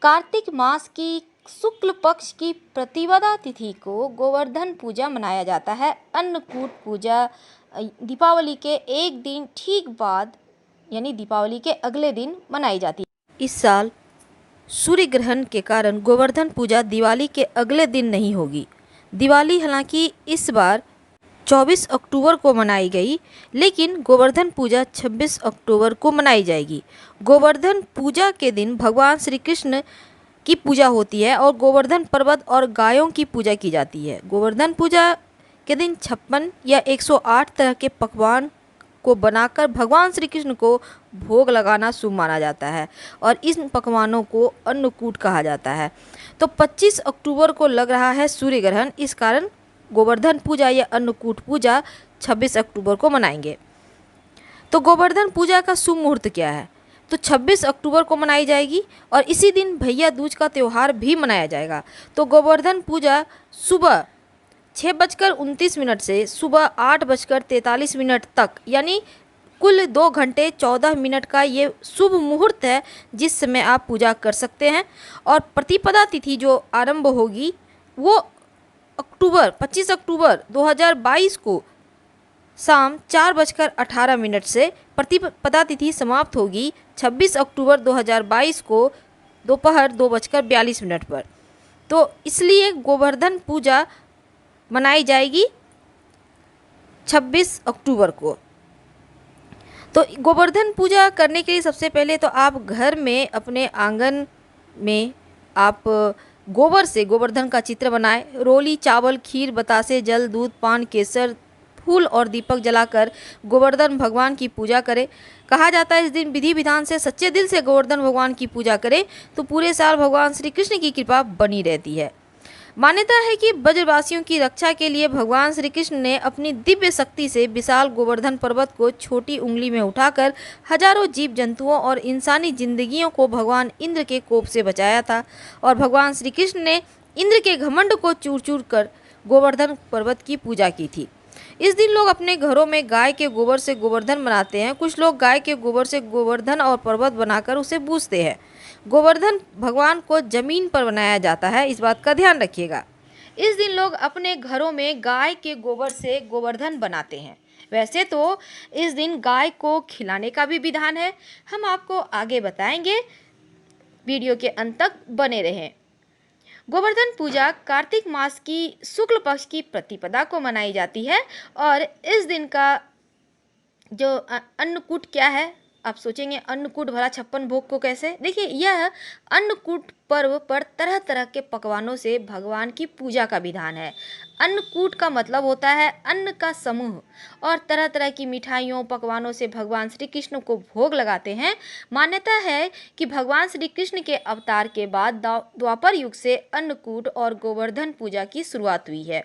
कार्तिक मास की शुक्ल पक्ष की प्रतिपदा तिथि को गोवर्धन पूजा मनाया जाता है। अन्नकूट पूजा दीपावली के एक दिन ठीक बाद यानी दीपावली के अगले दिन मनाई जाती है। इस साल सूर्य ग्रहण के कारण गोवर्धन पूजा दिवाली के अगले दिन नहीं होगी। दिवाली हालांकि इस बार 24 अक्टूबर को मनाई गई, लेकिन गोवर्धन पूजा 26 अक्टूबर को मनाई जाएगी। गोवर्धन पूजा के दिन भगवान श्री कृष्ण की पूजा होती है और गोवर्धन पर्वत और गायों की पूजा की जाती है। गोवर्धन पूजा के दिन 56 या 108 तरह के पकवान को बनाकर भगवान श्री कृष्ण को भोग लगाना शुभ माना जाता है और इन पकवानों को अन्नकूट कहा जाता है। तो 25 अक्टूबर को लग रहा है सूर्य ग्रहण, इस कारण गोवर्धन पूजा या अन्नकूट पूजा 26 अक्टूबर को मनाएंगे। तो गोवर्धन पूजा का शुभ मुहूर्त क्या है? तो 26 अक्टूबर को मनाई जाएगी और इसी दिन भैया दूज का त्यौहार भी मनाया जाएगा। तो गोवर्धन पूजा सुबह 6:29 से सुबह 8:43 तक यानी कुल 2 घंटे 14 मिनट का ये शुभ मुहूर्त है, जिस समय आप पूजा कर सकते हैं। और प्रतिपदा तिथि जो आरंभ होगी वो 25 अक्टूबर 2022 को शाम 4:18 से प्रतिपदा तिथि समाप्त होगी 26 अक्टूबर 2022 को दोपहर 2:42 पर। तो इसलिए गोवर्धन पूजा मनाई जाएगी 26 अक्टूबर को। तो गोवर्धन पूजा करने के लिए सबसे पहले तो आप घर में अपने आंगन में आप गोबर से गोवर्धन का चित्र बनाएं। रोली, चावल, खीर, बतासे, जल, दूध, पान, केसर, फूल और दीपक जलाकर गोवर्धन भगवान की पूजा करें। कहा जाता है इस दिन विधि विधान से सच्चे दिल से गोवर्धन भगवान की पूजा करें तो पूरे साल भगवान श्री कृष्ण की कृपा बनी रहती है। मान्यता है कि ब्रजवासियों की रक्षा के लिए भगवान श्री कृष्ण ने अपनी दिव्य शक्ति से विशाल गोवर्धन पर्वत को छोटी उंगली में उठाकर हजारों जीव जंतुओं और इंसानी जिंदगियों को भगवान इंद्र के कोप से बचाया था और भगवान श्री कृष्ण ने इंद्र के घमंड को चूर चूर कर गोवर्धन पर्वत की पूजा की थी। इस दिन लोग अपने घरों में गाय के गोबर से गोवर्धन बनाते हैं। कुछ लोग गाय के गोबर से गोवर्धन और पर्वत बनाकर उसे पूजते हैं। गोवर्धन भगवान को जमीन पर बनाया जाता है, इस बात का ध्यान रखिएगा। इस दिन लोग अपने घरों में गाय के गोबर से गोवर्धन बनाते हैं। वैसे तो इस दिन गाय को खिलाने का भी विधान है, हम आपको आगे बताएंगे, वीडियो के अंत तक बने रहें। गोवर्धन पूजा कार्तिक मास की शुक्ल पक्ष की प्रतिपदा को मनाई जाती है और इस दिन का जो अन्नकूट क्या है, आप सोचेंगे अन्नकूट भला 56 भोग को कैसे? देखिए, यह अन्नकूट पर्व पर तरह तरह के पकवानों से भगवान की पूजा का विधान है। अन्नकूट का मतलब होता है अन्न का समूह और तरह तरह की मिठाइयों पकवानों से भगवान श्री कृष्ण को भोग लगाते हैं। मान्यता है कि भगवान श्री कृष्ण के अवतार के बाद द्वापर युग से अन्नकूट और गोवर्धन पूजा की शुरुआत हुई है।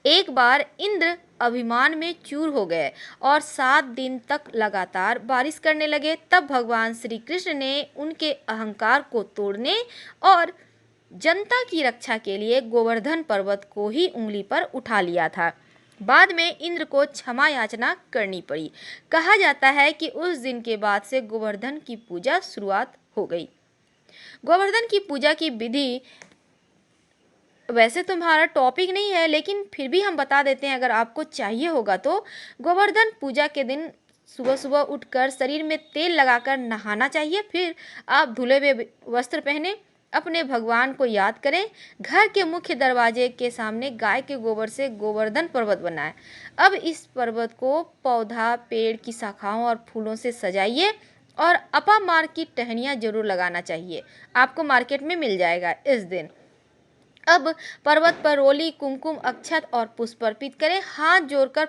एक बार इंद्र अभिमान में चूर हो गए और 7 दिन तक लगातार बारिश करने लगे। तब भगवान श्री कृष्ण ने उनके अहंकार को तोड़ने और जनता की रक्षा के लिए गोवर्धन पर्वत को ही उंगली पर उठा लिया था। बाद में इंद्र को क्षमा याचना करनी पड़ी। कहा जाता है कि उस दिन के बाद से गोवर्धन की पूजा शुरुआत हो गई। गोवर्धन की पूजा की विधि वैसे तो हमारा टॉपिक नहीं है, लेकिन फिर भी हम बता देते हैं अगर आपको चाहिए होगा तो। गोवर्धन पूजा के दिन सुबह सुबह उठकर शरीर में तेल लगाकर नहाना चाहिए। फिर आप धुले हुए वस्त्र पहने अपने भगवान को याद करें। घर के मुख्य दरवाजे के सामने गाय के गोबर से गोवर्धन पर्वत बनाएं। अब इस पर्वत को पौधा, पेड़ की शाखाओं और फूलों से सजाइए और अपामार की टहनियाँ जरूर लगाना चाहिए, आपको मार्केट में मिल जाएगा इस दिन। अब पर्वत पर रोली, कुमकुम, अक्षत और पुष्प अर्पित करें। हाथ जोड़कर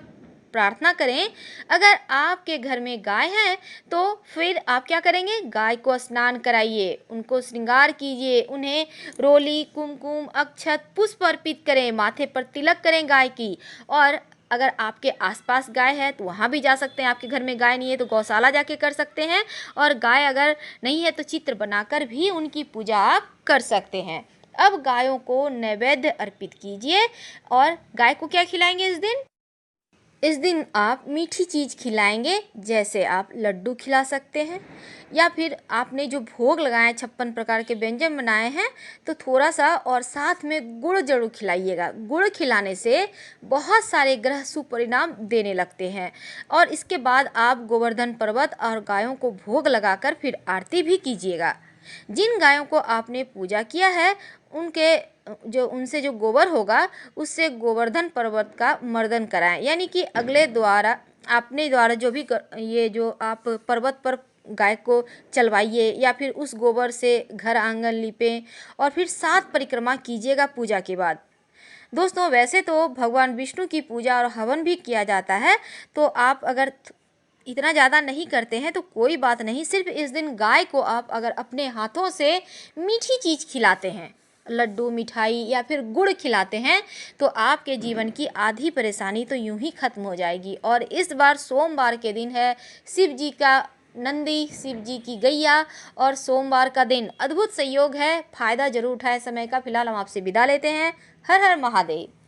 प्रार्थना करें। अगर आपके घर में गाय है तो फिर आप क्या करेंगे? गाय को स्नान कराइए, उनको श्रृंगार कीजिए, उन्हें रोली, कुमकुम, अक्षत, पुष्प अर्पित करें, माथे पर तिलक करें गाय की। और अगर आपके आसपास गाय है तो वहाँ भी जा सकते हैं। आपके घर में गाय नहीं है तो गौशाला जाके कर सकते हैं। और गाय अगर नहीं है तो चित्र बनाकर भी उनकी पूजा आप कर सकते हैं। अब गायों को नैवेद्य अर्पित कीजिए। और गाय को क्या खिलाएंगे इस दिन? इस दिन आप मीठी चीज़ खिलाएंगे, जैसे आप लड्डू खिला सकते हैं, या फिर आपने जो भोग लगाए 56 प्रकार के व्यंजन बनाए हैं तो थोड़ा सा और साथ में गुड़ जरूर खिलाइएगा। गुड़ खिलाने से बहुत सारे ग्रह सुपरिणाम देने लगते हैं। और इसके बाद आप गोवर्धन पर्वत और गायों को भोग लगाकर फिर आरती भी कीजिएगा। जिन गायों को आपने पूजा किया है उनके उनसे जो गोबर होगा उससे गोवर्धन पर्वत का मर्दन कराएं, यानी कि अगले द्वारा आपने द्वारा जो भी ये जो आप पर्वत पर गाय को चलवाइए या फिर उस गोबर से घर आंगन लीपें और फिर 7 परिक्रमा कीजिएगा पूजा के बाद। दोस्तों, वैसे तो भगवान विष्णु की पूजा और हवन भी किया जाता है, तो आप अगर इतना ज़्यादा नहीं करते हैं तो कोई बात नहीं। सिर्फ इस दिन गाय को आप अगर अपने हाथों से मीठी चीज़ खिलाते हैं, लड्डू, मिठाई या फिर गुड़ खिलाते हैं, तो आपके जीवन की आधी परेशानी तो यूं ही खत्म हो जाएगी। और इस बार सोमवार के दिन है, शिव जी का नंदी, शिव जी की गैया और सोमवार का दिन अद्भुत संयोग है। फ़ायदा जरूर उठाए समय का। फिलहाल हम आपसे विदा लेते हैं। हर हर महादेव।